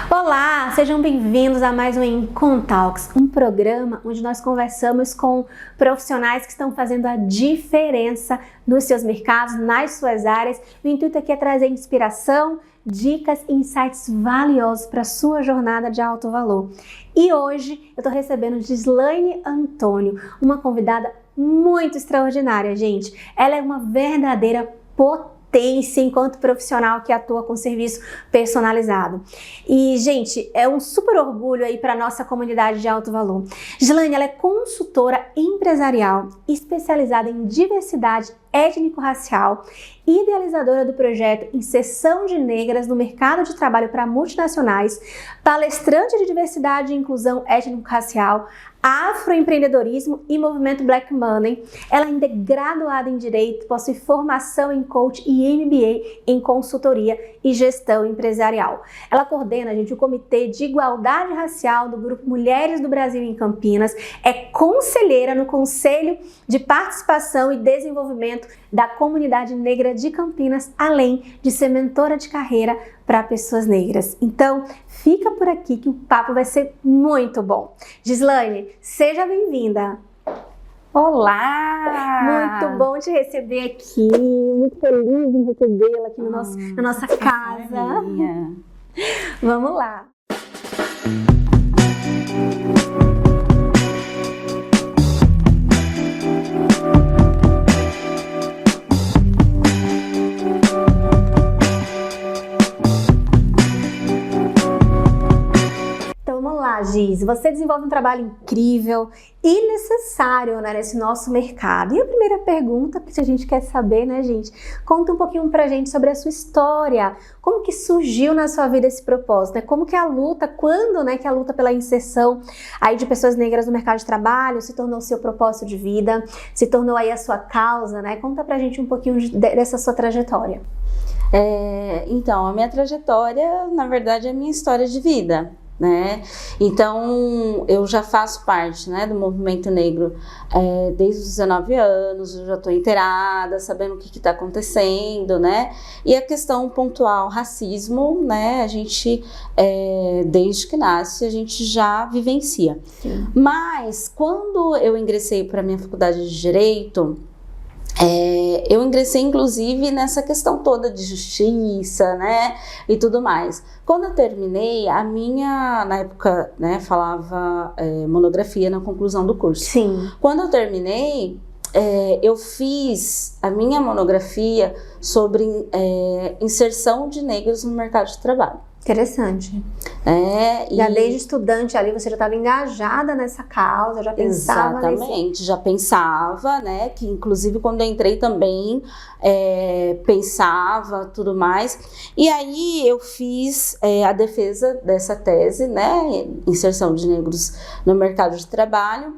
Olá, sejam bem-vindos a mais um Encontalks, um programa onde nós conversamos com profissionais que estão fazendo a diferença nos seus mercados, nas suas áreas. O intuito aqui é trazer inspiração, dicas e insights valiosos para a sua jornada de alto valor. E hoje eu estou recebendo Gislaine Antônio, uma convidada muito extraordinária, gente. Ela é uma verdadeira potência enquanto profissional que atua com serviço personalizado. E, gente, é um super orgulho aí para nossa comunidade de alto valor. Gislaine, ela é consultora empresarial especializada em diversidade étnico-racial, idealizadora do projeto Inserção de Negras no Mercado de Trabalho para Multinacionais, palestrante de diversidade e inclusão étnico-racial, afroempreendedorismo e movimento Black Money. Ela ainda é graduada em Direito, possui formação em coach e MBA em consultoria e gestão empresarial. Ela coordena, gente, o Comitê de Igualdade Racial do Grupo Mulheres do Brasil em Campinas, é conselheira no Conselho de Participação e Desenvolvimento da Comunidade Negra de Campinas, além de ser mentora de carreira para pessoas negras. Então, fica por aqui que o papo vai ser muito bom. Gislaine, seja bem-vinda. Olá! Muito bom te receber aqui, muito feliz em recebê-la aqui na nossa casa. Vamos lá. Giz, você desenvolve um trabalho incrível e necessário, né, nesse nosso mercado. E a primeira pergunta que a gente quer saber, né, gente? Conta um pouquinho pra gente sobre a sua história. Como que surgiu na sua vida esse propósito, né? Como que a luta, quando, né, que a luta pela inserção aí de pessoas negras no mercado de trabalho se tornou seu propósito de vida, se tornou aí a sua causa, né? Conta pra gente um pouquinho dessa sua trajetória. Então, a minha trajetória, na verdade, é a minha história de vida, né? Então eu já faço parte, né, do movimento negro desde os 19 anos, eu já estou inteirada, sabendo o que está acontecendo, né? E a questão pontual, racismo, né? A gente, desde que nasce, a gente já vivencia. Sim. Mas quando eu ingressei para a minha faculdade de Direito, eu ingressei inclusive nessa questão toda de justiça, né, e tudo mais. Quando eu terminei, na época, né, falava monografia na conclusão do curso. Sim. Quando eu terminei, eu fiz a minha monografia sobre inserção de negros no mercado de trabalho. Interessante. Já desde estudante ali, você já estava engajada nessa causa, já pensava Exatamente, já pensava, né, que inclusive quando eu entrei também pensava, tudo mais. E aí eu fiz a defesa dessa tese, né, inserção de negros no mercado de trabalho.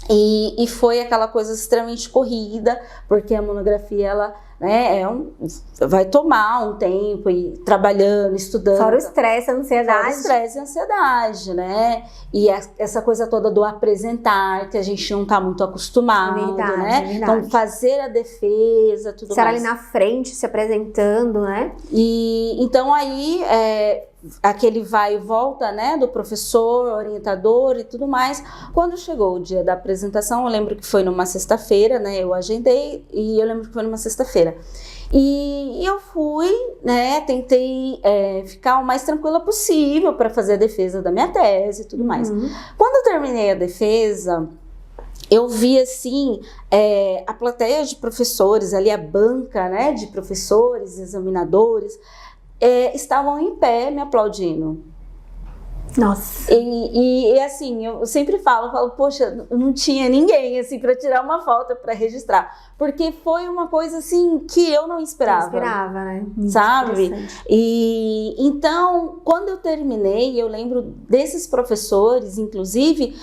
E foi aquela coisa extremamente corrida, porque a monografia, ela, né, vai tomar um tempo e trabalhando, estudando. Fora o estresse, a ansiedade. Fora o estresse e a ansiedade, né? E essa coisa toda do apresentar, que a gente não tá muito acostumado, verdade, né? Verdade. Então, fazer a defesa, tudo mais. Será ali na frente, se apresentando, né? E então aí, aquele vai e volta, né, do professor, orientador e tudo mais. Quando chegou o dia da apresentação, eu lembro que foi numa sexta-feira, né, eu agendei e eu lembro que foi numa sexta-feira. E eu fui, né, tentei ficar o mais tranquila possível para fazer a defesa da minha tese e tudo mais. Quando eu terminei a defesa, eu vi assim, a plateia de professores, ali a banca, né, de professores, examinadores, estavam em pé me aplaudindo. Nossa. E assim, eu sempre falo, poxa, não tinha ninguém assim para tirar uma foto, para registrar, porque foi uma coisa assim que eu não esperava. Não esperava, né? Sabe? E então, quando eu terminei, eu lembro desses professores, inclusive,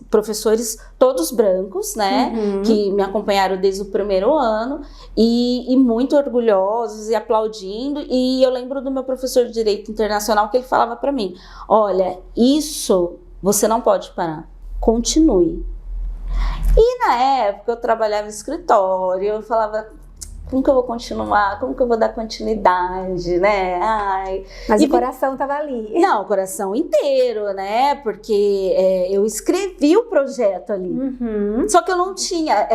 professores todos brancos, né? Que me acompanharam desde o primeiro ano e muito orgulhosos e aplaudindo. E eu lembro do meu professor de Direito Internacional que ele falava para mim: olha, isso você não pode parar, continue. E na época eu trabalhava no escritório, eu falava, como que eu vou continuar? Como que eu vou dar continuidade, né? Ai. Mas o coração estava ali. Não, o coração inteiro, né? Porque eu escrevi o projeto ali. Só que eu não tinha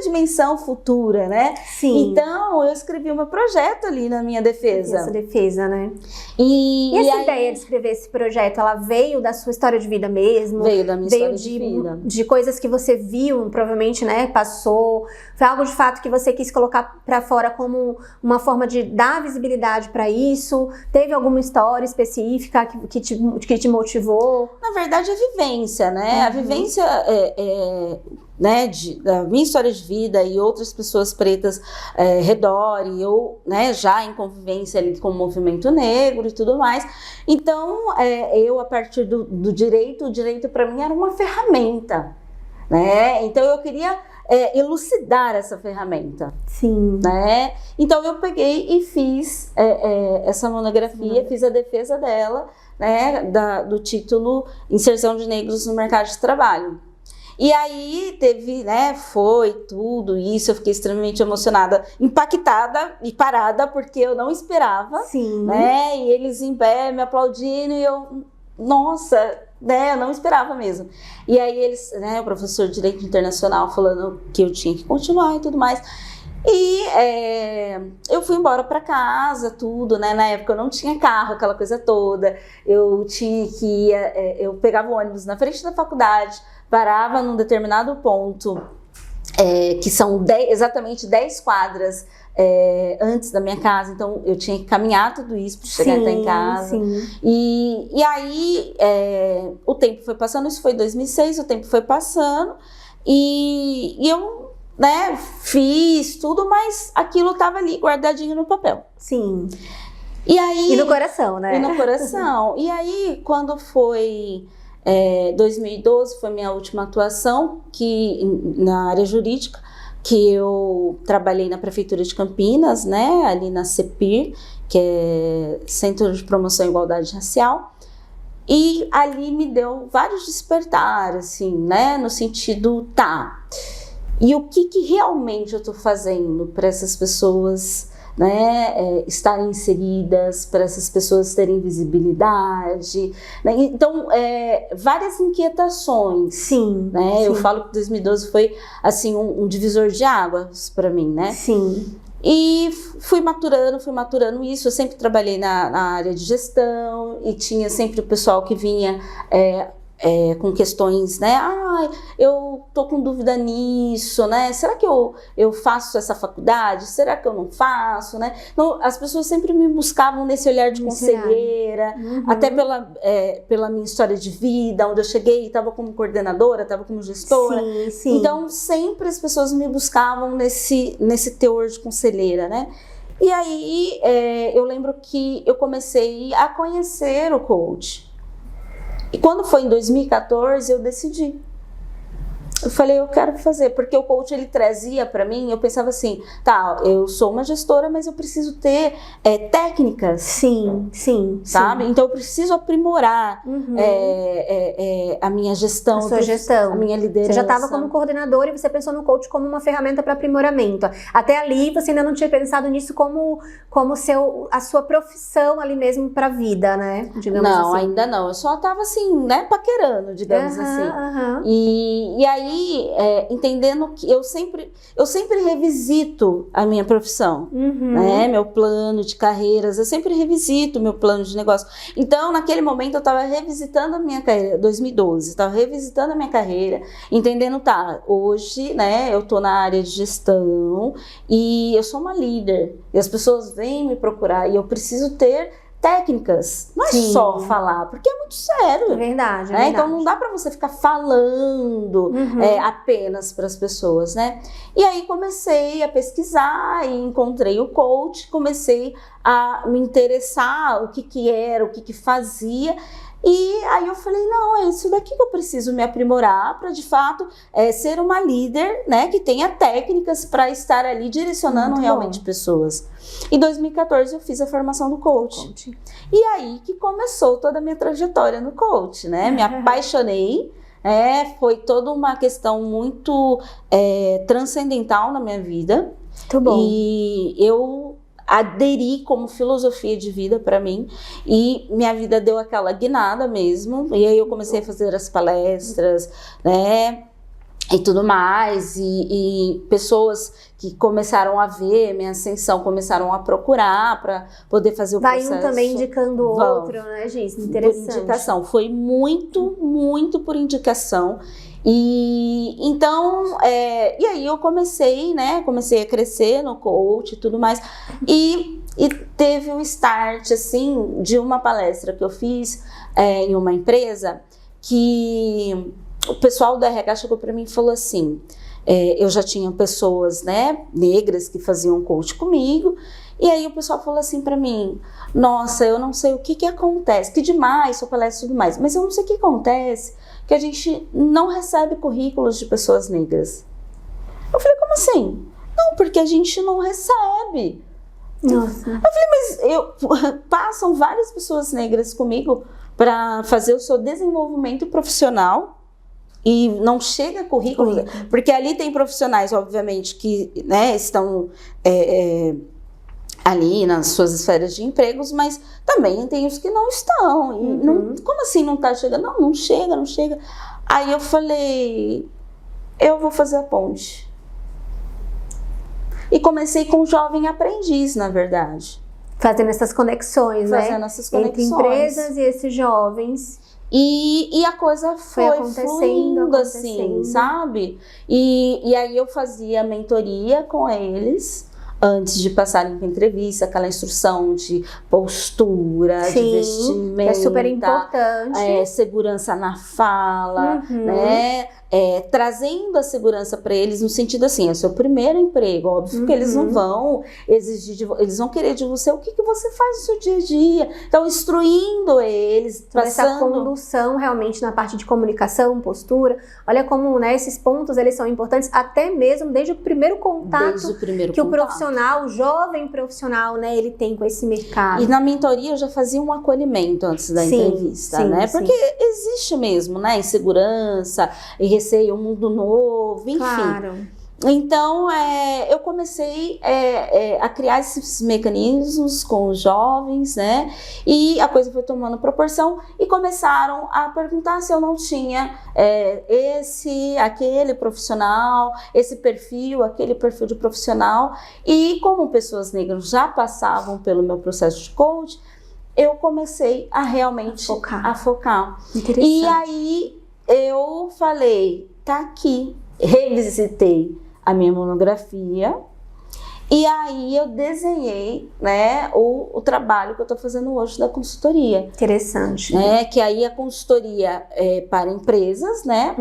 dimensão futura, né? Sim. Então, eu escrevi o meu projeto ali na minha defesa. Essa defesa, né? E essa aí, ideia de escrever esse projeto, ela veio da sua história de vida mesmo? Veio da minha história de vida. De coisas que você viu, provavelmente, né? Passou. Foi algo de fato que você quis colocar para fora como uma forma de dar visibilidade para isso? Teve alguma história específica que te motivou? Na verdade, a vivência, né? A vivência né, da minha história de vida e outras pessoas pretas redor, e eu, né, já em convivência ali com o movimento negro e tudo mais. Então, eu, a partir do direito, o direito para mim era uma ferramenta, né? Então, eu queria elucidar essa ferramenta. Sim. Né? Então, eu peguei e fiz essa monografia, fiz a defesa dela, né, do título Inserção de Negros no Mercado de Trabalho. E aí teve, né, foi tudo isso, eu fiquei extremamente emocionada, impactada e parada, porque eu não esperava. Sim. Né, e eles em pé me aplaudindo e eu, nossa, né, eu não esperava mesmo. E aí eles, né, o professor de Direito Internacional falando que eu tinha que continuar e tudo mais. E eu fui embora para casa, tudo, né? Na época eu não tinha carro, aquela coisa toda. Eu tinha que ir, eu pegava o ônibus na frente da faculdade, parava num determinado ponto, que são exatamente 10 quadras antes da minha casa. Então eu tinha que caminhar tudo isso para chegar até em casa. Sim. E aí o tempo foi passando, isso foi em 2006, o tempo foi passando e eu, né, fiz tudo, mas aquilo estava ali guardadinho no papel. Sim. E aí, e no coração, né? E no coração. E aí, quando foi 2012, foi minha última atuação na área jurídica, que eu trabalhei na Prefeitura de Campinas, né, ali na CEPIR, que é Centro de Promoção à Igualdade Racial. E ali me deu vários despertar, assim, né, no sentido, e o que realmente eu estou fazendo para essas pessoas, né, estarem inseridas, para essas pessoas terem visibilidade, né? Então, várias inquietações. Sim, né? sim. Eu falo que 2012 foi assim um divisor de águas para mim, né? Sim. E fui maturando isso. Eu sempre trabalhei na área de gestão e tinha sempre o pessoal que vinha com questões, né? Eu tô com dúvida nisso, né? Será que eu faço essa faculdade? Será que eu não faço, né? Então, as pessoas sempre me buscavam nesse olhar de conselheira, até pela minha história de vida, onde eu cheguei, estava como coordenadora, estava como gestora. Sim, sim. Então, sempre as pessoas me buscavam nesse teor de conselheira, né? E aí, eu lembro que eu comecei a conhecer o coach. E quando foi em 2014, eu decidi. Eu falei, eu quero fazer, porque o coach, ele trazia para mim, eu pensava assim, eu sou uma gestora, mas eu preciso ter técnicas. Sim, sabe? Sim. Então eu preciso aprimorar a minha gestão. A sua gestão. A minha liderança. Você já estava como coordenadora e você pensou no coach como uma ferramenta para aprimoramento. Até ali você ainda não tinha pensado nisso como a sua profissão ali mesmo para a vida, né? Digamos assim. Não, ainda não. Eu só estava assim, né, paquerando, digamos assim. E aí, entendendo que eu sempre revisito a minha profissão, né? Meu plano de carreiras, eu sempre revisito meu plano de negócio. Então, naquele momento, eu estava revisitando a minha carreira, 2012, estava revisitando a minha carreira, entendendo, hoje, né, eu estou na área de gestão e eu sou uma líder, e as pessoas vêm me procurar e eu preciso ter técnicas, não é só falar, porque é muito sério. É verdade, né? Então não dá para você ficar falando apenas para as pessoas, né? E aí comecei a pesquisar e encontrei o coach, comecei a me interessar o que era, o que fazia. E aí eu falei, não, é isso daqui que eu preciso me aprimorar para, de fato, ser uma líder, né, que tenha técnicas para estar ali direcionando realmente pessoas. Em 2014 eu fiz a formação do coach. E aí que começou toda a minha trajetória no coach, né? Me apaixonei, foi toda uma questão muito transcendental na minha vida. Muito bom. E eu aderi como filosofia de vida para mim, e minha vida deu aquela guinada mesmo, e aí eu comecei a fazer as palestras, né, e tudo mais, e pessoas que começaram a ver minha ascensão, começaram a procurar para poder fazer o processo. Vai um também indicando o outro, né, Giz? Interessante. Por indicação, foi muito por indicação. E então, e aí eu comecei a crescer no coach e tudo mais, e teve um start, assim, de uma palestra que eu fiz em uma empresa, que o pessoal do RH chegou para mim e falou assim, eu já tinha pessoas, né, negras que faziam coach comigo, e aí o pessoal falou assim para mim, nossa, eu não sei o que acontece, que demais, sua palestra e tudo mais, mas eu não sei o que acontece, que a gente não recebe currículos de pessoas negras. Eu falei, como assim? Não, porque a gente não recebe. Nossa. Eu falei, mas passam várias pessoas negras comigo para fazer o seu desenvolvimento profissional e não chega currículo, porque ali tem profissionais, obviamente, que, né, estão ali nas suas esferas de empregos, mas também tem os que não estão. E não, como assim não está chegando? Não chega. Aí eu falei, eu vou fazer a ponte. E comecei com um jovem aprendiz, na verdade. Fazendo essas conexões, né? Fazendo essas conexões. Entre empresas e esses jovens. E a coisa foi fluindo, assim, sabe? E aí eu fazia mentoria com eles, antes de passarem para entrevista, aquela instrução de postura, de vestimenta. É super importante. Segurança na fala, né? Trazendo a segurança para eles no sentido assim, é o seu primeiro emprego, óbvio que eles não vão exigir, eles vão querer de você o que você faz no seu dia a dia. Então, instruindo eles, passando... Essa condução realmente na parte de comunicação, postura, olha como, né, esses pontos eles são importantes até mesmo desde o primeiro contato que o profissional, o jovem profissional, né, ele tem com esse mercado. E na mentoria eu já fazia um acolhimento antes da entrevista, né? Porque existe mesmo, né, insegurança e receio, um mundo novo, enfim. Claro. Então, eu comecei a criar esses mecanismos com os jovens, né? E a coisa foi tomando proporção e começaram a perguntar se eu não tinha aquele profissional, esse perfil, aquele perfil de profissional. E como pessoas negras já passavam pelo meu processo de coach, eu comecei a realmente focar. Interessante. E aí eu falei, tá aqui, revisitei a minha monografia e aí eu desenhei, né, o trabalho que eu tô fazendo hoje da consultoria. Interessante. Né, que aí a consultoria é para empresas, né?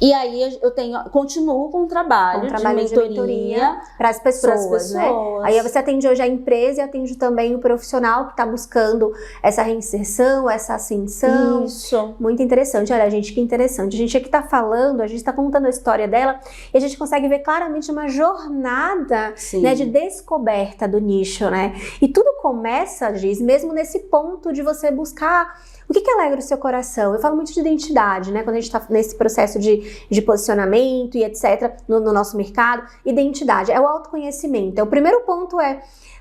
E aí eu continuo com o trabalho de mentoria para as pessoas, né? Aí você atende hoje a empresa e atende também o profissional que está buscando essa reinserção, essa ascensão. Isso. Muito interessante. Olha, gente, que interessante. A gente aqui está falando, a gente está contando a história dela e a gente consegue ver claramente uma jornada, né, de descoberta do nicho, né? E tudo começa, Giz, mesmo nesse ponto de você buscar o que alegra o seu coração. Eu falo muito de identidade, né? Quando a gente está nesse processo de posicionamento e etc. no nosso mercado, identidade é o autoconhecimento. O primeiro ponto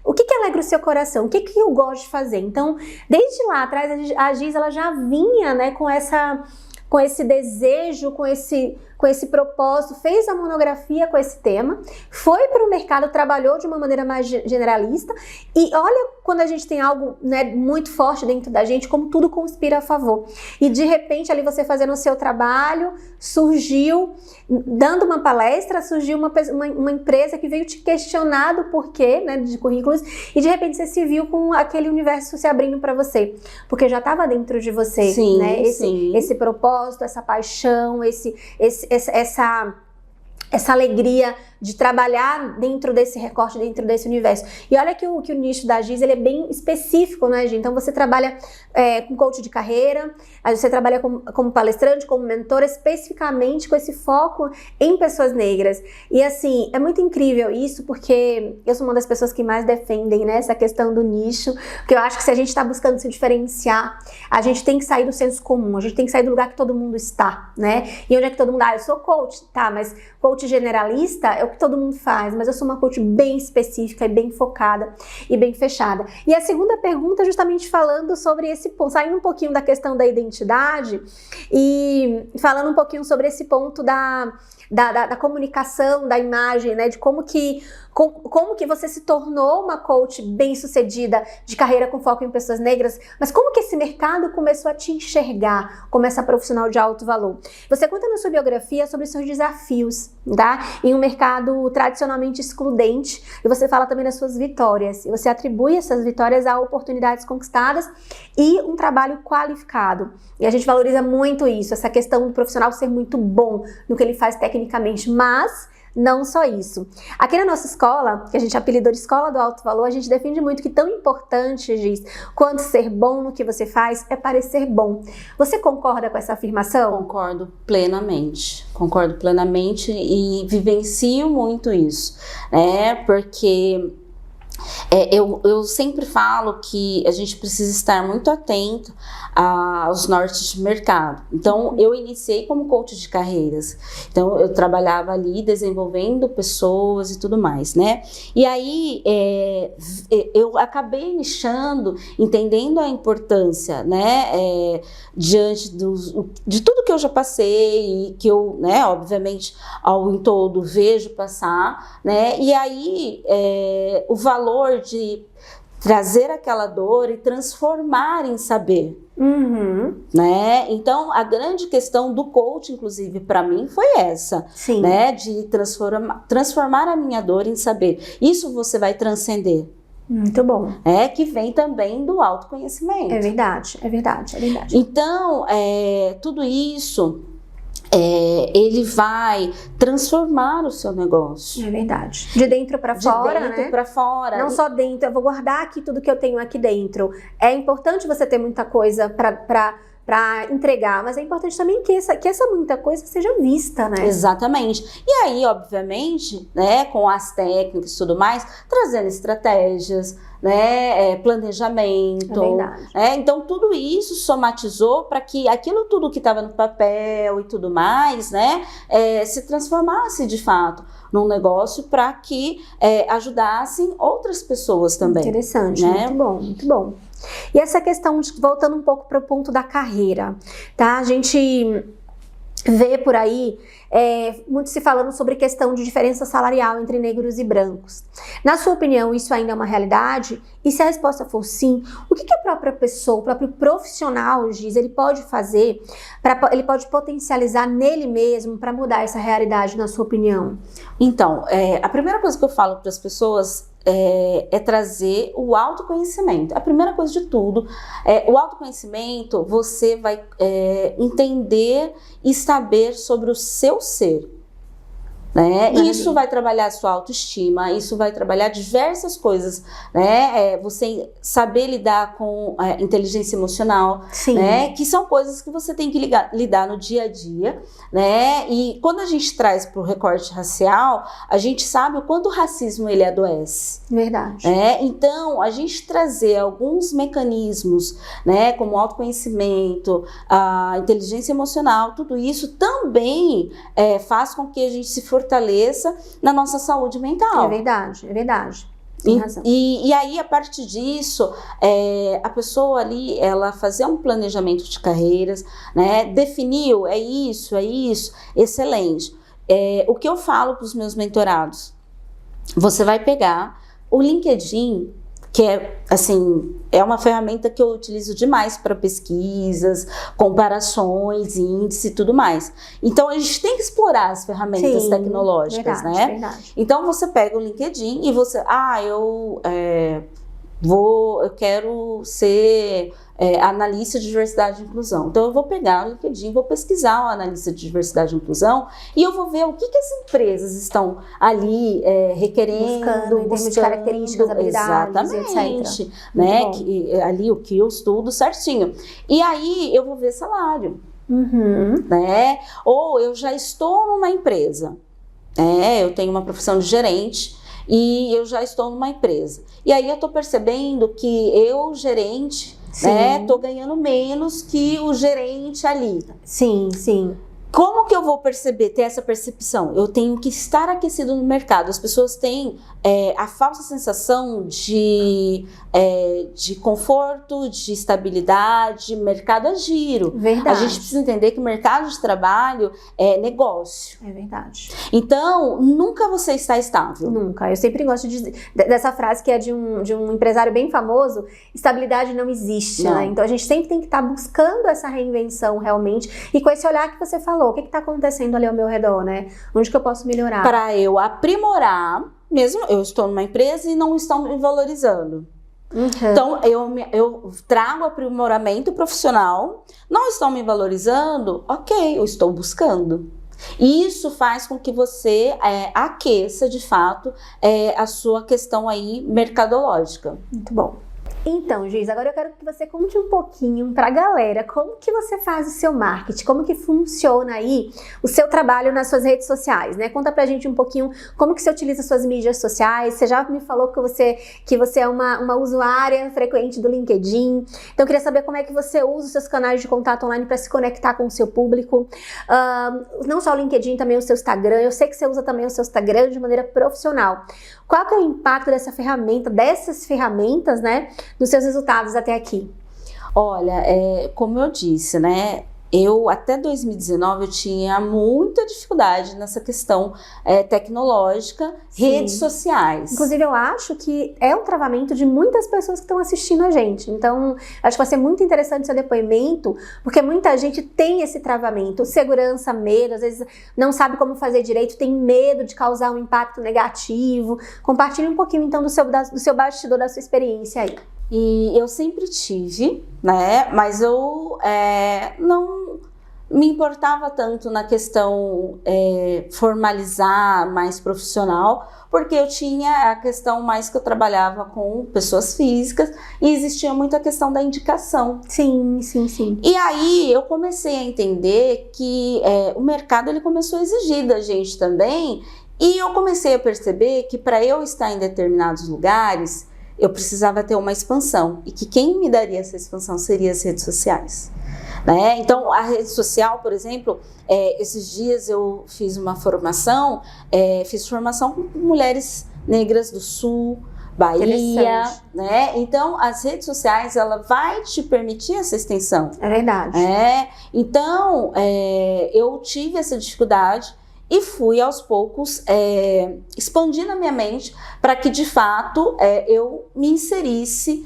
o que alegra o seu coração? O que eu gosto de fazer? Então, desde lá atrás, a Giz, ela já vinha, né, com esse desejo, com esse propósito, fez a monografia com esse tema, foi para o mercado, trabalhou de uma maneira mais generalista e olha quando a gente tem algo, né, muito forte dentro da gente, como tudo conspira a favor. E de repente ali você fazendo o seu trabalho, surgiu, dando uma palestra, surgiu uma empresa que veio te questionar do porquê, né, de currículos e de repente você se viu com aquele universo se abrindo para você, porque já estava dentro de você, né, esse propósito, essa paixão, essa alegria de trabalhar dentro desse recorte, dentro desse universo. E olha que o nicho da Giz, ele é bem específico, né, Gi? Então você trabalha com coach de carreira, aí você trabalha como palestrante, como mentora, especificamente com esse foco em pessoas negras. E assim, é muito incrível isso, porque eu sou uma das pessoas que mais defendem, né, essa questão do nicho, porque eu acho que se a gente está buscando se diferenciar, a gente tem que sair do senso comum, a gente tem que sair do lugar que todo mundo está, né? E onde é que todo mundo, eu sou coach, tá, mas coach generalista é o que todo mundo faz, mas eu sou uma coach bem específica e bem focada e bem fechada. E a segunda pergunta é justamente falando sobre esse ponto, saindo um pouquinho da questão da identidade e falando um pouquinho sobre esse ponto da comunicação, da imagem, né? De como que você se tornou uma coach bem-sucedida de carreira com foco em pessoas negras, mas como que esse mercado começou a te enxergar como essa profissional de alto valor? Você conta na sua biografia sobre os seus desafios, tá? Em um mercado tradicionalmente excludente, e você fala também das suas vitórias, e você atribui essas vitórias a oportunidades conquistadas e um trabalho qualificado. E a gente valoriza muito isso, essa questão do profissional ser muito bom no que ele faz tecnicamente, mas não só isso. Aqui na nossa escola, que a gente apelidou de Escola do Alto Valor, a gente defende muito que tão importante, Giz, quanto ser bom no que você faz é parecer bom. Você concorda com essa afirmação? Concordo plenamente e vivencio muito isso, né? Porque eu sempre falo que a gente precisa estar muito atento aos nortes de mercado. Então, eu iniciei como coach de carreiras. Então, eu trabalhava ali desenvolvendo pessoas e tudo mais, né? E aí, eu acabei nichando, entendendo a importância, né? Diante de tudo que eu já passei e que eu, né, obviamente, ao em todo vejo passar, né? E aí, o valor de trazer aquela dor e transformar em saber, né? Então, a grande questão do coach, inclusive, para mim, foi essa, Sim. Né? De transformar a minha dor em saber. Isso você vai transcender. Muito bom. Que vem também do autoconhecimento. É verdade. Então, tudo isso... ele vai transformar o seu negócio. É verdade. De dentro para fora, né? De dentro para fora. Não só dentro, eu vou guardar aqui tudo que eu tenho aqui dentro. É importante você ter muita coisa para entregar, mas é importante também que essa muita coisa seja vista, né? Exatamente. E aí, obviamente, né, com as técnicas e tudo mais, trazendo estratégias, né, planejamento. É verdade. Então, tudo isso somatizou para que aquilo tudo que estava no papel e tudo mais, né, se transformasse de fato num negócio para que ajudassem outras pessoas também. Interessante, né? Muito bom. E essa questão, voltando um pouco para o ponto da carreira, tá? A gente vê por aí muito se falando sobre questão de diferença salarial entre negros e brancos. Na sua opinião, isso ainda é uma realidade? E se a resposta for sim, o que a própria pessoa, o próprio profissional, Giz, ele pode fazer, ele pode potencializar nele mesmo para mudar essa realidade, na sua opinião? Então, a primeira coisa que eu falo para as pessoas é trazer o autoconhecimento. A primeira coisa de tudo, o autoconhecimento, você vai entender e saber sobre o seu ser. Né? Isso vai trabalhar a sua autoestima, isso vai trabalhar diversas coisas, né? Você saber lidar com inteligência emocional, né? Que são coisas que você tem que lidar no dia a dia, né? E quando a gente traz para o recorte racial, a gente sabe o quanto o racismo ele adoece. Verdade. Então, a gente trazer alguns mecanismos, né? Como autoconhecimento, a inteligência emocional, tudo isso também faz com que a gente se fortaleça na nossa saúde mental. É verdade. Tem razão. E aí, a partir disso, a pessoa ali, ela fazer um planejamento de carreiras, né? Definiu, é isso, excelente. O que eu falo para os meus mentorados? Você vai pegar o LinkedIn, que é uma ferramenta que eu utilizo demais para pesquisas, comparações, índice e tudo mais. Então, a gente tem que explorar as ferramentas tecnológicas, verdade, né? Verdade. Então, você pega o LinkedIn e você... eu quero ser analista de diversidade e inclusão. Então, eu vou pegar o LinkedIn, vou pesquisar o analista de diversidade e inclusão e eu vou ver o que as empresas estão ali requerendo, buscando, em termos de características, habilidades, exatamente, etc. né? Ali o que eu estudo certinho. E aí, eu vou ver salário, né? Ou eu já estou numa empresa, eu tenho uma profissão de gerente, e eu já estou numa empresa. E aí eu estou percebendo que eu, gerente, tô ganhando menos que o gerente ali. Sim. Como que eu vou ter essa percepção? Eu tenho que estar aquecido no mercado. As pessoas têm a falsa sensação de conforto, de estabilidade. Mercado é giro. Verdade. A gente precisa entender que o mercado de trabalho é negócio. É verdade. Então, nunca você está estável. Nunca. Eu sempre gosto dessa frase que é de um empresário bem famoso: estabilidade não existe, Não. né? Então a gente sempre tem que estar buscando essa reinvenção realmente, e com esse olhar que você falou, o que está acontecendo ali ao meu redor, né? Onde que eu posso melhorar? Para eu aprimorar, mesmo eu estou numa empresa e não estão me valorizando. Uhum. Então, eu trago aprimoramento profissional, não estão me valorizando, ok, eu estou buscando. E isso faz com que você aqueça, de fato, a sua questão aí mercadológica. Muito bom. Então, Giz, agora eu quero que você conte um pouquinho pra galera como que você faz o seu marketing, como que funciona aí o seu trabalho nas suas redes sociais, né? Conta pra gente um pouquinho como que você utiliza suas mídias sociais. Você já me falou que você é uma usuária frequente do LinkedIn, então eu queria saber como é que você usa os seus canais de contato online para se conectar com o seu público, não só o LinkedIn, também o seu Instagram. Eu sei que você usa também o seu Instagram de maneira profissional. Qual que é o impacto dessas ferramentas, né, nos seus resultados até aqui? Olha, como eu disse, né, eu até 2019 eu tinha muita dificuldade nessa questão tecnológica, Sim. redes sociais. Inclusive, eu acho que é um travamento de muitas pessoas que estão assistindo a gente. Então, acho que vai ser muito interessante seu depoimento, porque muita gente tem esse travamento, segurança, medo, às vezes não sabe como fazer direito, tem medo de causar um impacto negativo. Compartilhe um pouquinho, então, do seu bastidor, da sua experiência aí. E eu sempre tive, né? Mas eu não me importava tanto na questão formalizar, mais profissional, porque eu tinha a questão mais que eu trabalhava com pessoas físicas e existia muito a questão da indicação. Sim, sim, sim. E aí eu comecei a entender que o mercado ele começou a exigir da gente também, e eu comecei a perceber que para eu estar em determinados lugares eu precisava ter uma expansão, e que quem me daria essa expansão seria as redes sociais, né? Então, a rede social, por exemplo, esses dias eu fiz uma formação, fiz formação com mulheres negras do Sul, Bahia, né? Então, as redes sociais, ela vai te permitir essa extensão. É verdade. Então, eu tive essa dificuldade, e fui aos poucos expandindo a minha mente para que de fato eu me inserisse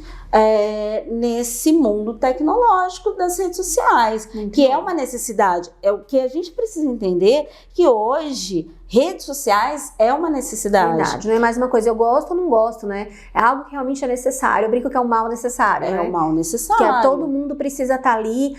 nesse mundo tecnológico das redes sociais, que é uma necessidade. É o que a gente precisa entender, que hoje redes sociais é uma necessidade. Verdade, não é mais uma coisa eu gosto ou não gosto, né? É algo que realmente é necessário. Eu brinco que é um mal necessário. É um mal necessário. Que todo mundo precisa estar ali,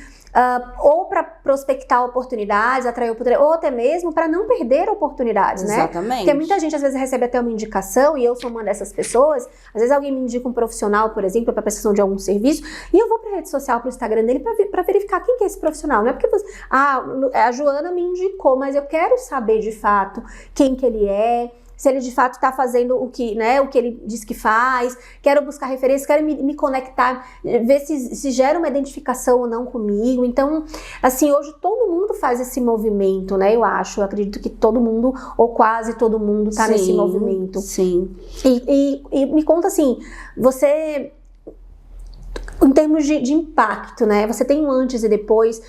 ou para prospectar oportunidades, atrair oportunidades, ou até mesmo para não perder oportunidades, né? Exatamente. Porque muita gente às vezes recebe até uma indicação, e eu sou uma dessas pessoas. Às vezes alguém me indica um profissional, por exemplo, para prestação de algum serviço, e eu vou para a rede social, para o Instagram dele, para verificar quem que é esse profissional. Não é porque a Joana me indicou, mas eu quero saber de fato quem que ele é, se ele de fato está fazendo o que ele diz que faz. Quero buscar referências, quero me conectar, ver se gera uma identificação ou não comigo. Então, assim, hoje todo mundo faz esse movimento, né? Eu acredito que todo mundo, ou quase todo mundo, está nesse movimento. Sim. E me conta assim, você, em termos de impacto, né? Você tem um antes e depois.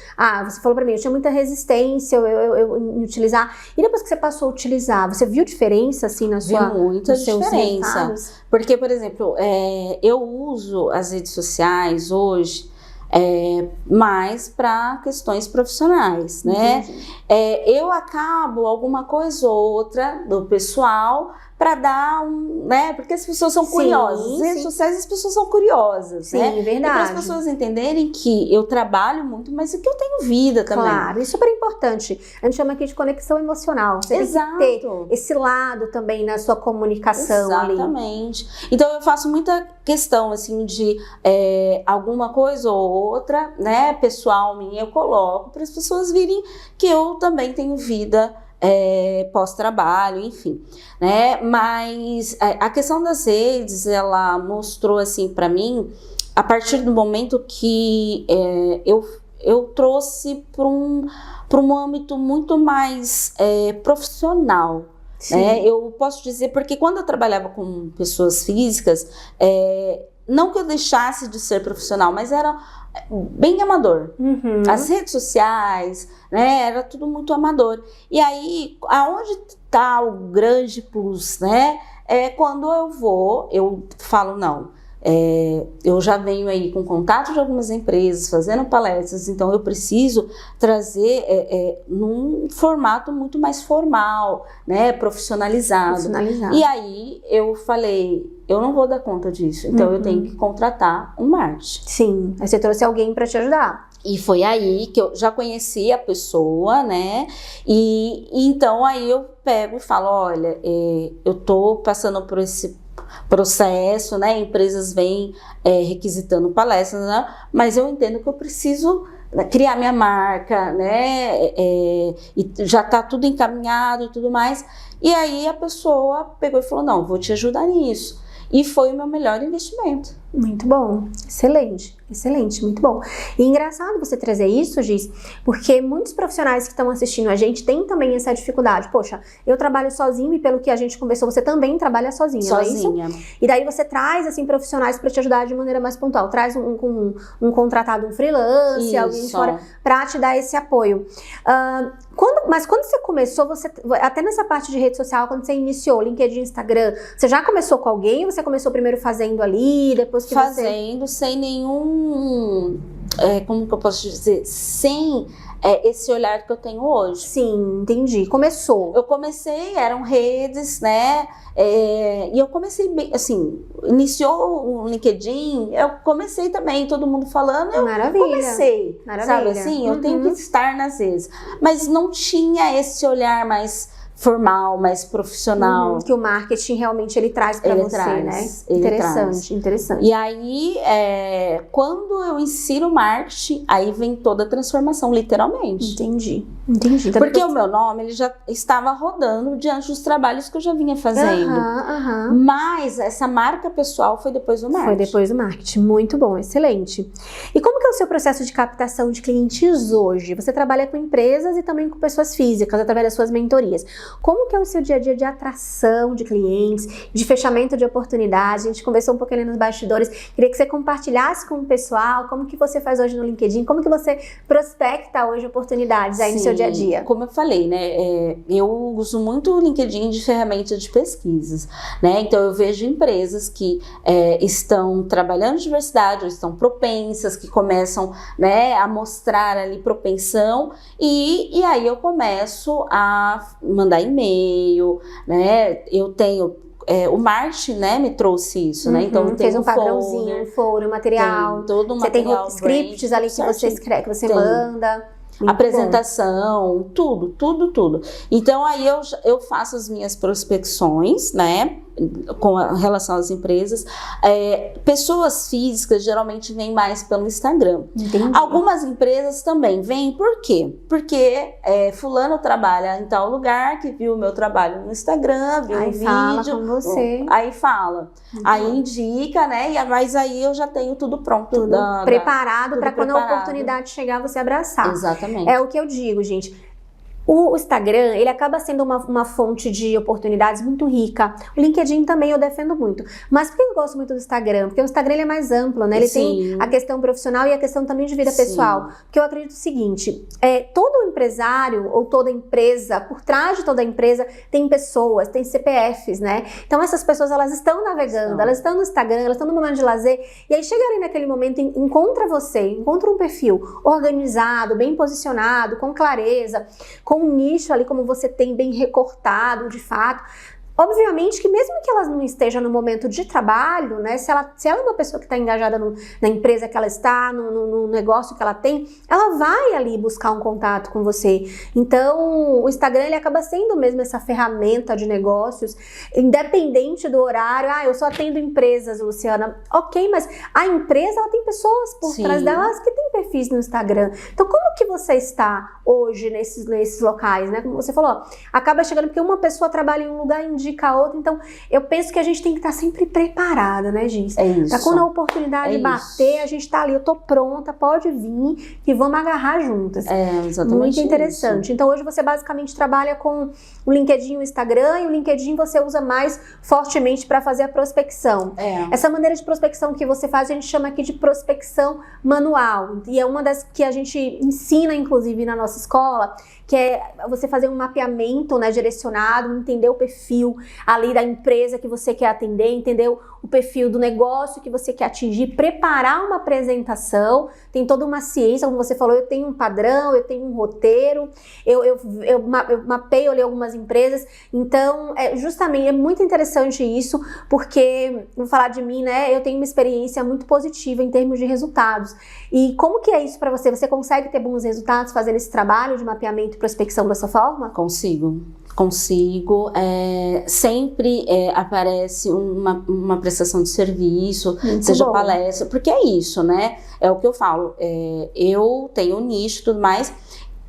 Você falou pra mim, eu tinha muita resistência em utilizar. E depois que você passou a utilizar, você viu diferença, assim, Vi muita diferença. Porque, por exemplo, eu uso as redes sociais hoje mais para questões profissionais, né? Eu acabo alguma coisa ou outra do pessoal para dar né? Porque as pessoas são curiosas. As redes sociais, as pessoas são curiosas, sim, né? Verdade. E para as pessoas entenderem que eu trabalho muito, mas que eu tenho vida também. Claro, isso é super importante. A gente chama aqui de conexão emocional. Você Exato. tem que ter esse lado também na sua comunicação. Exatamente. Ali. Então eu faço muita questão, assim, de alguma coisa ou outra, né, pessoal minha, eu coloco para as pessoas virem que eu também tenho vida pós-trabalho, enfim, né? Mas a questão das redes, ela mostrou assim para mim, a partir do momento que eu trouxe para um âmbito muito mais profissional. Né? Eu posso dizer, porque quando eu trabalhava com pessoas físicas, não que eu deixasse de ser profissional, mas era bem amador. As redes sociais, né, era tudo muito amador. E aí, aonde está o grande plus, né? Quando eu falo, não, eu já venho aí com contato de algumas empresas, fazendo palestras, então eu preciso trazer num formato muito mais formal, né, profissionalizado. E aí eu falei, eu não vou dar conta disso, então eu tenho que contratar um marketing. Sim, aí você trouxe alguém para te ajudar. E foi aí que eu já conheci a pessoa, né? E então aí eu pego e falo, olha, eu tô passando por esse processo, né? Empresas vêm requisitando palestras, né? Mas eu entendo que eu preciso criar minha marca, né? E já tá tudo encaminhado e tudo mais. E aí a pessoa pegou e falou, não, vou te ajudar nisso. E foi o meu melhor investimento. Muito bom, excelente, excelente, muito bom. E engraçado você trazer isso, Giz, porque muitos profissionais que estão assistindo a gente têm também essa dificuldade. Poxa, eu trabalho sozinho e pelo que a gente conversou, você também trabalha sozinha, sozinha. Não é isso? E daí você traz, assim, profissionais para te ajudar de maneira mais pontual. Traz um contratado, um freelance, alguém de fora, para te dar esse apoio. Mas quando você começou, até nessa parte de rede social, quando você iniciou LinkedIn, Instagram, você já começou com alguém ou você começou primeiro fazendo ali, depois que fazendo, sem nenhum, como que eu posso dizer, sem esse olhar que eu tenho hoje. Sim, entendi. Começou. Eu comecei, eram redes, né? E eu comecei bem, assim, iniciou o LinkedIn, eu comecei também, todo mundo falando, eu comecei. Maravilha. Sabe assim, eu tenho que estar nas redes. Mas não tinha esse olhar mais formal, mais profissional. Que o marketing realmente ele traz para você, né? Interessante. E aí, quando eu ensino marketing, aí vem toda a transformação, literalmente. Entendi. Porque o meu nome, ele já estava rodando diante dos trabalhos que eu já vinha fazendo. Mas essa marca pessoal foi depois do marketing. Foi depois do marketing. Muito bom, excelente. E como que é o seu processo de captação de clientes hoje? Você trabalha com empresas e também com pessoas físicas, através das suas mentorias. Como que é o seu dia a dia de atração de clientes, de fechamento de oportunidades? A gente conversou um pouquinho ali nos bastidores. Queria que você compartilhasse com o pessoal como que você faz hoje no LinkedIn, como que você prospecta hoje oportunidades aí no seu dia a dia. Como eu falei, né, eu uso muito o LinkedIn de ferramenta de pesquisas, né? Então eu vejo empresas que estão trabalhando diversidade, ou estão propensas, que começam, né, a mostrar ali propensão e aí eu começo a mandar e-mail, né? Eu tenho o marketing, né, me trouxe isso, né? Então fez um padrãozinho, um folder, um material. Todo um você material, tem scripts ali que você escreve, que você manda. Muito apresentação, bom. tudo. Então aí eu faço as minhas prospecções, né, com relação às empresas. Pessoas físicas geralmente vêm mais pelo Instagram. Entendi. Algumas empresas também vêm, por quê? Porque fulano trabalha em tal lugar, que viu o meu trabalho no Instagram, viu um vídeo. Fala com você. Aí fala. Aí indica, né, mas aí eu já tenho tudo pronto. Preparado para quando a oportunidade chegar, você abraçar. Exatamente. É o que eu digo, gente. O Instagram, ele acaba sendo uma fonte de oportunidades muito rica. O LinkedIn também eu defendo muito. Mas por que eu gosto muito do Instagram? Porque o Instagram ele é mais amplo, né? Ele tem a questão profissional e a questão também de vida pessoal. Porque eu acredito o seguinte, todo empresário ou toda empresa, por trás de toda empresa, tem pessoas, tem CPFs, né? Então essas pessoas, elas estão navegando, elas estão no Instagram, elas estão no momento de lazer. E aí chega ali naquele momento, encontra um perfil organizado, bem posicionado, com clareza, com um nicho ali como você tem bem recortado de fato. Obviamente que mesmo que ela não esteja no momento de trabalho, né, se ela é uma pessoa que está engajada na empresa que ela está, no negócio que ela tem, ela vai ali buscar um contato com você. Então, o Instagram ele acaba sendo mesmo essa ferramenta de negócios, independente do horário. Eu só atendo empresas, Luciana. Ok, mas a empresa ela tem pessoas por trás delas que têm perfis no Instagram. Então, como que você está hoje nesses locais, né? Como você falou, acaba chegando porque uma pessoa trabalha em um lugar e indica a outra, então eu penso que a gente tem que estar sempre preparada, né, Giz? É isso. Pra quando a oportunidade bater, a gente tá ali, eu tô pronta, pode vir, que vamos agarrar juntas. Exatamente. Muito interessante. Isso. Então hoje você basicamente trabalha com o LinkedIn e o Instagram, e o LinkedIn você usa mais fortemente para fazer a prospecção. Essa maneira de prospecção que você faz, a gente chama aqui de prospecção manual, e é uma das que a gente ensina, inclusive, na nossa escola, que é você fazer um mapeamento, né, direcionado, entender o perfil ali da empresa que você quer atender, entender o perfil do negócio que você quer atingir, preparar uma apresentação, tem toda uma ciência, como você falou, eu tenho um padrão, eu tenho um roteiro, eu mapeio ali algumas empresas, então justamente é muito interessante isso, porque, vou falar de mim, né, eu tenho uma experiência muito positiva em termos de resultados. E como que é isso para você? Você consegue ter bons resultados fazendo esse trabalho de mapeamento e prospecção dessa forma? Consigo. Sempre aparece uma prestação de serviço, muito seja bom. Palestra, porque é isso, né? É o que eu falo, eu tenho um nicho e tudo mais,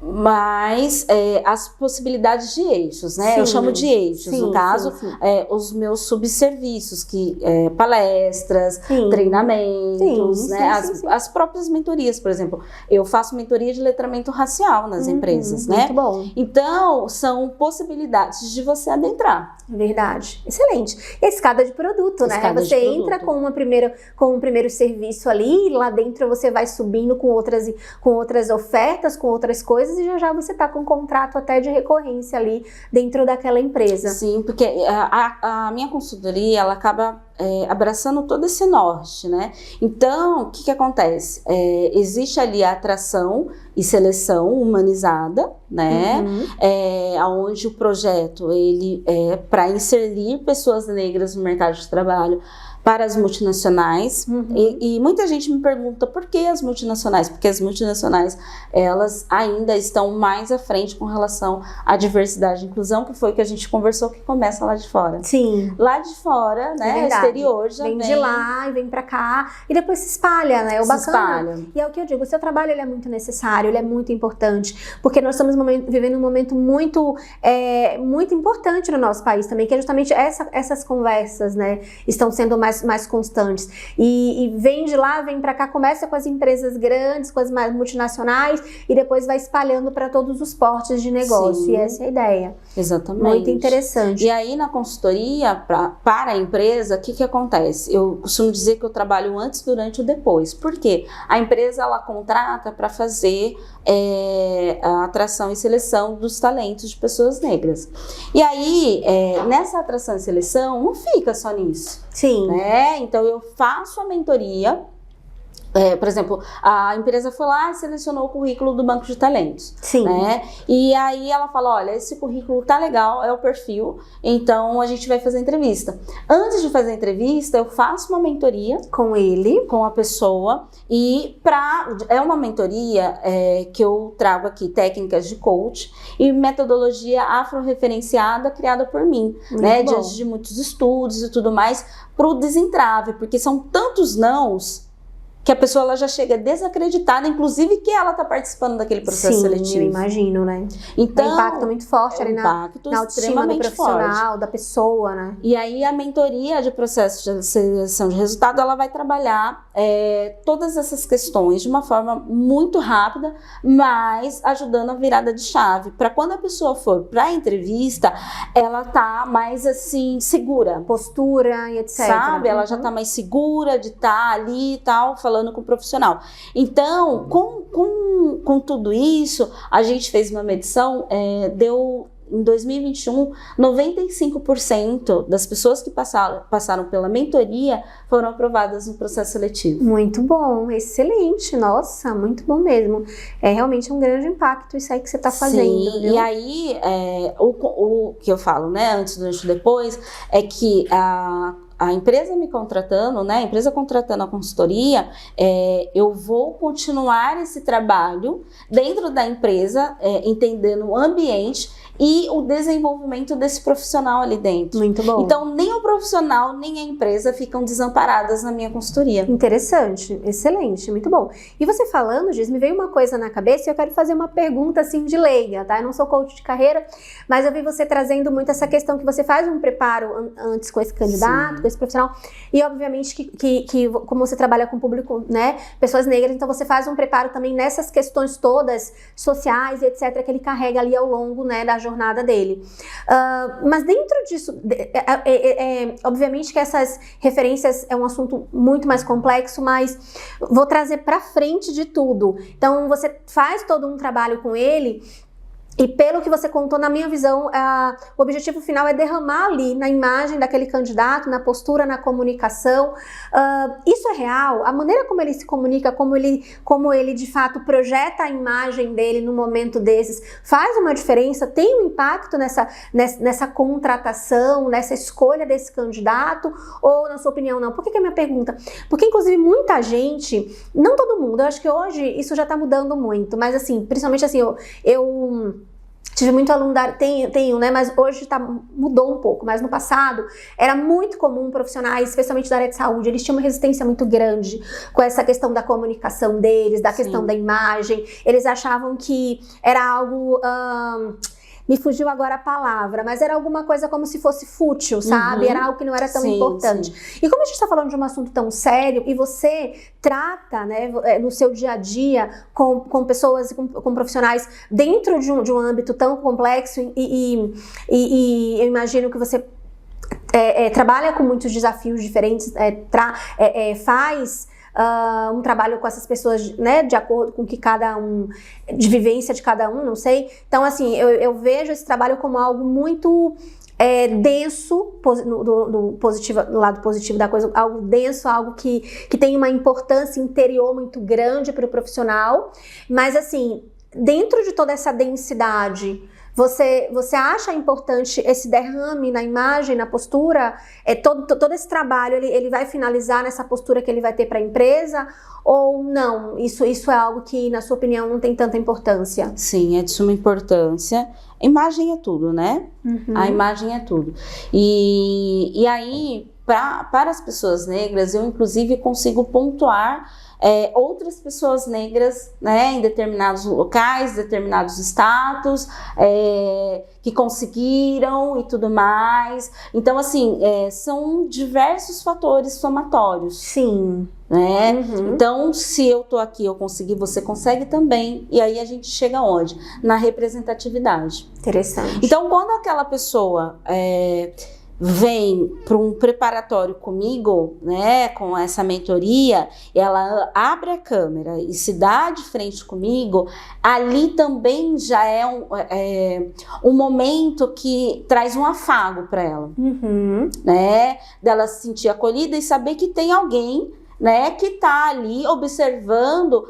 mas as possibilidades de eixos, né? Sim, eu chamo de eixos, sim, no caso, sim. Os meus subserviços, que palestras, Sim. treinamentos, Sim, né? sim. As próprias mentorias, por exemplo, eu faço mentoria de letramento racial nas empresas, né? Muito bom. Então, são possibilidades de você adentrar. Verdade. Excelente. E a escada de produto, né? Escada Você de entra produto. com um primeiro serviço ali, e lá dentro você vai subindo com outras ofertas, com outras coisas, e já você tá com um contrato até de recorrência ali dentro daquela empresa. Sim, porque a minha consultoria, ela acaba abraçando todo esse norte, né? Então, o que acontece? Existe ali a atração e seleção humanizada, né? Onde o projeto, ele é para inserir pessoas negras no mercado de trabalho para as multinacionais. E muita gente me pergunta por que as multinacionais? Porque as multinacionais, elas ainda estão mais à frente com relação à diversidade e inclusão, que foi o que a gente conversou, que começa lá de fora. Sim. Lá de fora, né, exterior já vem de lá e vem pra cá e depois se espalha, né? O se bacana. espalha. E é o que eu digo, o seu trabalho ele é muito necessário, ele é muito importante, porque nós estamos vivendo um momento muito importante no nosso país também, que é justamente essas conversas, né, estão sendo mais constantes. E vem de lá, vem pra cá, começa com as empresas grandes, com as mais multinacionais e depois vai espalhando para todos os portes de negócio. Sim. E essa é a ideia. Exatamente. Muito interessante. E aí na consultoria para a empresa, o que acontece? Eu costumo dizer que eu trabalho antes, durante e depois. Por quê? A empresa, ela contrata para fazer a atração e seleção dos talentos de pessoas negras. E aí, nessa atração e seleção, não fica só nisso. Sim. Né? Então, eu faço a mentoria. Por exemplo, a empresa foi lá e selecionou o currículo do banco de talentos. Sim. Né? E aí ela fala, olha, esse currículo tá legal, é o perfil, então a gente vai fazer a entrevista. Antes de fazer a entrevista, eu faço uma mentoria com ele, com a pessoa, e é uma mentoria que eu trago aqui técnicas de coach e metodologia afro-referenciada criada por mim, né? Diante de muitos estudos e tudo mais, pro desentrave, porque são tantos nãos que a pessoa ela já chega desacreditada, inclusive que ela está participando daquele processo seletivo. Eu imagino, né? Então, um impacto muito forte ali na autoestima do profissional, da pessoa, né? E aí a mentoria de processo de seleção de resultado, ela vai trabalhar todas essas questões de uma forma muito rápida, mas ajudando a virada de chave, para quando a pessoa for para a entrevista, ela tá mais assim, segura. Postura e etc. Sabe? Ela já tá mais segura de estar ali e tal, falando com o profissional. Então, com tudo isso, a gente fez uma medição, deu em 2021, 95% das pessoas que passaram pela mentoria foram aprovadas no processo seletivo. Muito bom, excelente, nossa, muito bom mesmo. Realmente um grande impacto isso aí que você está fazendo. Sim, viu? E aí, o que eu falo, né, antes, durante e depois, é que a empresa me contratando, né, a empresa contratando a consultoria, eu vou continuar esse trabalho dentro da empresa, entendendo o ambiente e o desenvolvimento desse profissional ali dentro. Muito bom. Então, nem o profissional, nem a empresa ficam desamparadas na minha consultoria. Interessante, excelente, muito bom. E você falando, Giz, me veio uma coisa na cabeça e eu quero fazer uma pergunta assim de leiga, tá? Eu não sou coach de carreira, mas eu vi você trazendo muito essa questão que você faz um preparo antes com esse candidato, Sim. com esse profissional, e obviamente que como você trabalha com público, né, pessoas negras, então você faz um preparo também nessas questões todas, sociais e etc, que ele carrega ali ao longo, né, da jornada dele. Mas dentro disso, obviamente que essas referências é um assunto muito mais complexo, mas vou trazer para frente de tudo. Então você faz todo um trabalho com ele. E pelo que você contou, na minha visão, o objetivo final é derramar ali na imagem daquele candidato, na postura, na comunicação. Isso é real? A maneira como ele se comunica, como ele de fato projeta a imagem dele no momento desses, faz uma diferença? Tem um impacto nessa contratação, nessa escolha desse candidato? Ou, na sua opinião, não? Por que é a minha pergunta? Porque, inclusive, muita gente, não todo mundo, eu acho que hoje isso já está mudando muito, mas assim, principalmente assim, eu tive muito aluno da área, tenho, né, mas hoje mudou um pouco, mas no passado era muito comum profissionais, especialmente da área de saúde, eles tinham uma resistência muito grande com essa questão da comunicação deles, da questão da imagem, eles achavam que era algo... me fugiu agora a palavra, mas era alguma coisa como se fosse fútil, sabe? Era algo que não era tão importante. Sim. E como a gente está falando de um assunto tão sério, e você trata, né, no seu dia a dia com pessoas, com profissionais dentro de um âmbito tão complexo, e eu imagino que você trabalha com muitos desafios diferentes, faz... um trabalho com essas pessoas, né, de acordo com que cada um, de vivência de cada um, não sei. Então, assim, eu vejo esse trabalho como algo muito denso, do lado positivo da coisa, algo denso, algo que tem uma importância interior muito grande para o profissional. Mas, assim, dentro de toda essa densidade, você acha importante esse derrame na imagem, na postura? Todo esse trabalho, ele vai finalizar nessa postura que ele vai ter para a empresa? Ou não? Isso é algo que, na sua opinião, não tem tanta importância? Sim, é de suma importância. A imagem é tudo, né? Uhum. A imagem é tudo. E aí, para as pessoas negras, eu, inclusive, consigo pontuar outras pessoas negras, né, em determinados locais, determinados status, que conseguiram e tudo mais. Então, assim, são diversos fatores somatórios. Sim. Né? Uhum. Então, se eu tô aqui, eu consegui, você consegue também. E aí a gente chega onde? Na representatividade. Interessante. Então, quando aquela pessoa vem para um preparatório comigo, né, com essa mentoria, ela abre a câmera e se dá de frente comigo, ali também já é um momento que traz um afago para ela, né, dela se sentir acolhida e saber que tem alguém, né, que está ali observando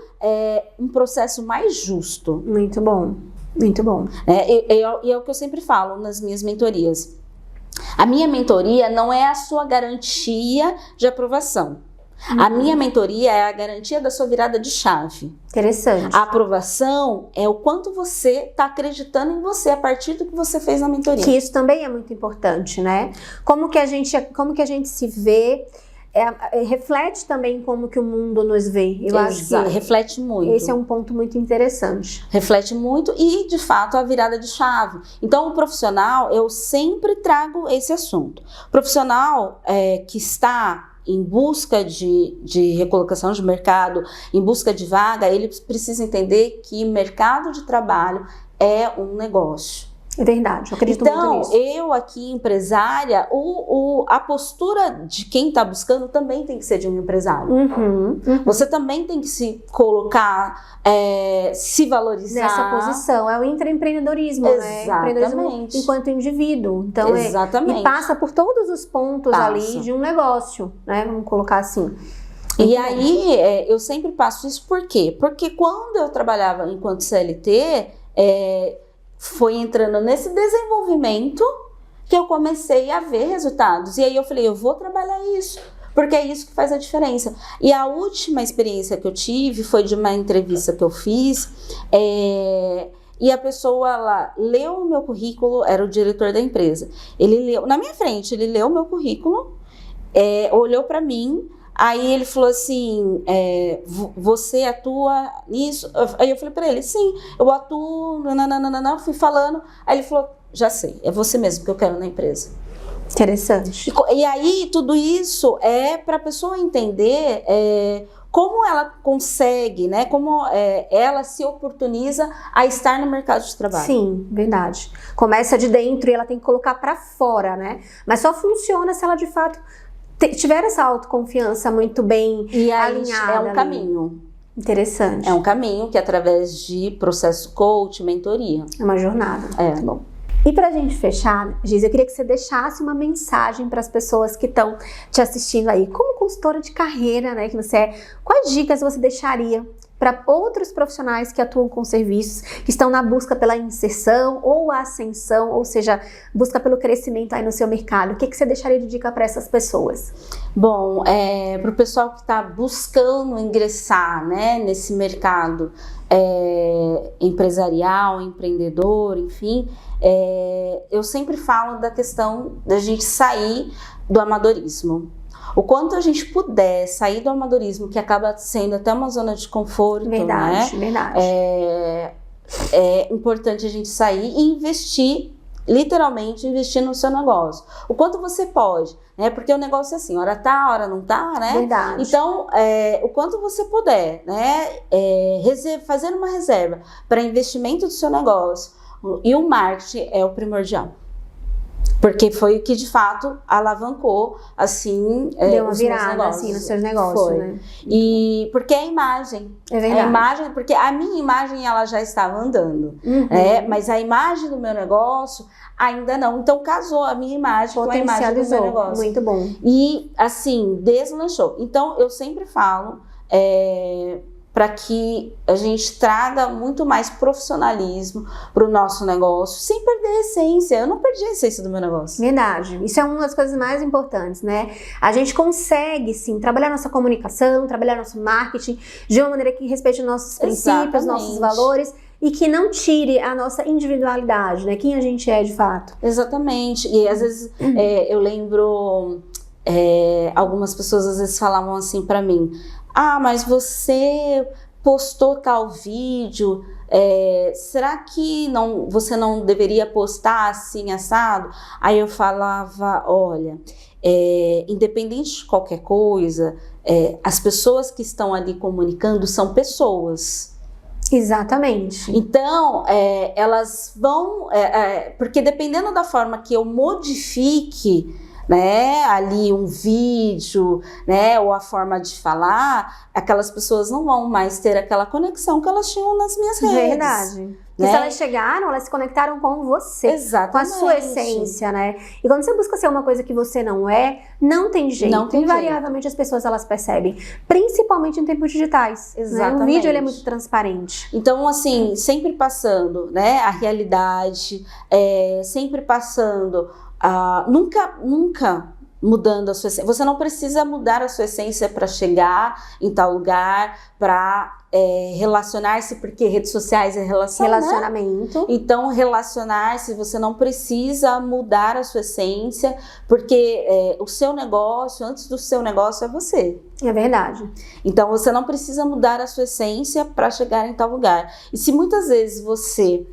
um processo mais justo. Muito bom, muito bom. E é o que eu sempre falo nas minhas mentorias. A minha mentoria não é a sua garantia de aprovação. A minha mentoria é a garantia da sua virada de chave. Interessante. A aprovação é o quanto você está acreditando em você a partir do que você fez na mentoria. Que isso também é muito importante, né? Como que a gente se vê, reflete também como que o mundo nos vê. Eu acho que reflete muito. Esse é um ponto muito interessante. Reflete muito e, de fato, a virada de chave. Então, o profissional, eu sempre trago esse assunto. O profissional que está em busca de recolocação de mercado, em busca de vaga, ele precisa entender que mercado de trabalho é um negócio. É verdade, eu acredito muito nisso. Então, eu aqui, empresária, a postura de quem está buscando também tem que ser de um empresário. Você também tem que se colocar, se valorizar. Nessa posição, é o intraempreendedorismo, né? Empreendedorismo enquanto indivíduo. Então, e passa por todos os pontos ali de um negócio, né? Vamos colocar assim. E aí, eu sempre passo isso por quê? Porque quando eu trabalhava enquanto CLT, foi entrando nesse desenvolvimento que eu comecei a ver resultados. E aí eu falei, eu vou trabalhar isso, porque é isso que faz a diferença. E a última experiência que eu tive foi de uma entrevista que eu fiz, e a pessoa lá leu o meu currículo, era o diretor da empresa. Ele leu, na minha frente, ele leu o meu currículo, olhou para mim, aí ele falou assim, você atua nisso? Aí eu falei para ele, sim, eu atuo, nananana, fui falando. Aí ele falou, já sei, é você mesmo que eu quero na empresa. Interessante. E aí, tudo isso é para a pessoa entender como ela consegue, né? Como ela se oportuniza a estar no mercado de trabalho. Sim, verdade. Começa de dentro e ela tem que colocar para fora, né? Mas só funciona se ela de fato tiver essa autoconfiança muito bem alinhada. É um caminho. Interessante. É um caminho que através de processo coach, mentoria. É uma jornada. É. Bom. E pra gente fechar, Giz, eu queria que você deixasse uma mensagem para as pessoas que estão te assistindo aí. Como consultora de carreira, né, que você é, quais dicas você deixaria para outros profissionais que atuam com serviços, que estão na busca pela inserção ou ascensão, ou seja, busca pelo crescimento aí no seu mercado? O que você deixaria de dica para essas pessoas? Bom, para o pessoal que está buscando ingressar, né, nesse mercado empresarial, empreendedor, enfim, eu sempre falo da questão da gente sair do amadorismo. O quanto a gente puder sair do amadorismo, que acaba sendo até uma zona de conforto, verdade, né? Verdade. É importante a gente sair e investir, literalmente investir no seu negócio. O quanto você pode, né? Porque o negócio é assim, hora tá, hora não tá, né? Verdade. Então, o quanto você puder, né? Fazer uma reserva para investimento do seu negócio, e o marketing é o primordial. Porque foi o que de fato alavancou, assim, deu uma virada assim nos seus negócios, né? E porque é a imagem. É verdade. A imagem, porque a minha imagem ela já estava andando, mas a imagem do meu negócio ainda não. Então casou a minha imagem com a imagem do meu negócio. Muito bom. E assim, deslanchou. Então eu sempre falo para que a gente traga muito mais profissionalismo para o nosso negócio, sem perder a essência. Eu não perdi a essência do meu negócio. Verdade. Isso é uma das coisas mais importantes, né? A gente consegue, sim, trabalhar nossa comunicação, trabalhar nosso marketing de uma maneira que respeite nossos princípios, nossos valores e que não tire a nossa individualidade, né? Quem a gente é de fato. Exatamente. E às vezes eu lembro, algumas pessoas às vezes falavam assim para mim, mas você postou tal vídeo, será que você não deveria postar assim, assado? Aí eu falava, olha, independente de qualquer coisa, as pessoas que estão ali comunicando são pessoas. Exatamente. Então, elas vão, porque dependendo da forma que eu modifique, né, ali um vídeo, né, ou a forma de falar, aquelas pessoas não vão mais ter aquela conexão que elas tinham nas minhas redes. Verdade. Porque se elas chegaram, elas se conectaram com você. Exatamente. Com a sua essência, né? E quando você busca ser uma coisa que você não é, não tem jeito. Não tem Invariavelmente jeito. As pessoas elas percebem, principalmente em tempos digitais. Exatamente. Né? O vídeo ele é muito transparente. Então, assim, sempre passando, né, a realidade, sempre passando, nunca mudando a sua essência. Você não precisa mudar a sua essência para chegar em tal lugar, para relacionar-se, porque redes sociais é relacionamento. Né? Então, relacionar-se, você não precisa mudar a sua essência, porque o seu negócio, antes do seu negócio, é você. É verdade. Então, você não precisa mudar a sua essência para chegar em tal lugar. E se muitas vezes você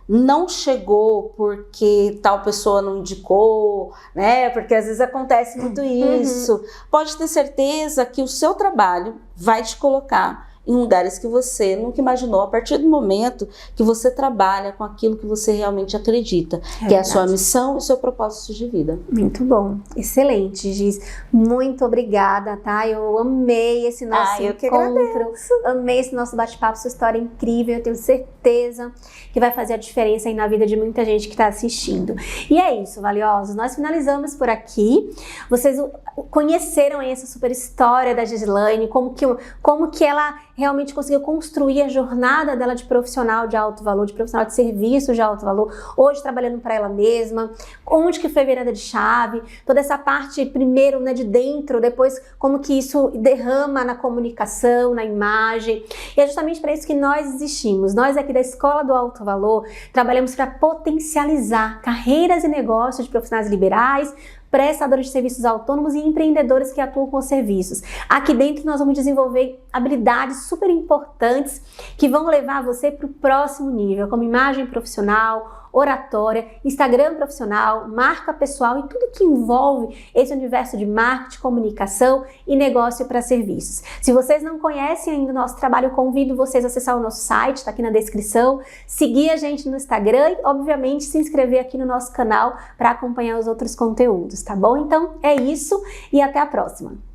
não chegou porque tal pessoa não indicou, né? Porque às vezes acontece muito isso. Pode ter certeza que o seu trabalho vai te colocar em lugares que você nunca imaginou, a partir do momento que você trabalha com aquilo que você realmente acredita, que é a sua missão e o seu propósito de vida. Muito bom, excelente, Giz. Muito obrigada, tá? Eu amei esse nosso encontro, amei esse nosso bate-papo, sua história é incrível, eu tenho certeza que vai fazer a diferença aí na vida de muita gente que está assistindo. E é isso, valiosos, nós finalizamos por aqui. Vocês conheceram aí essa super história da Gislaine, como que ela realmente conseguiu construir a jornada dela de profissional de alto valor, de profissional de serviço de alto valor, hoje trabalhando para ela mesma, onde que foi virada de chave, toda essa parte primeiro, né, de dentro, depois como que isso derrama na comunicação, na imagem. E é justamente para isso que nós existimos. Nós aqui da Escola do Alto Valor trabalhamos para potencializar carreiras e negócios de profissionais liberais, prestadores de serviços autônomos e empreendedores que atuam com serviços. Aqui dentro nós vamos desenvolver habilidades super importantes que vão levar você para o próximo nível, como imagem profissional, oratória, Instagram profissional, marca pessoal e tudo que envolve esse universo de marketing, comunicação e negócio para serviços. Se vocês não conhecem ainda o nosso trabalho, convido vocês a acessar o nosso site, está aqui na descrição, seguir a gente no Instagram e, obviamente, se inscrever aqui no nosso canal para acompanhar os outros conteúdos, tá bom? Então, é isso e até a próxima!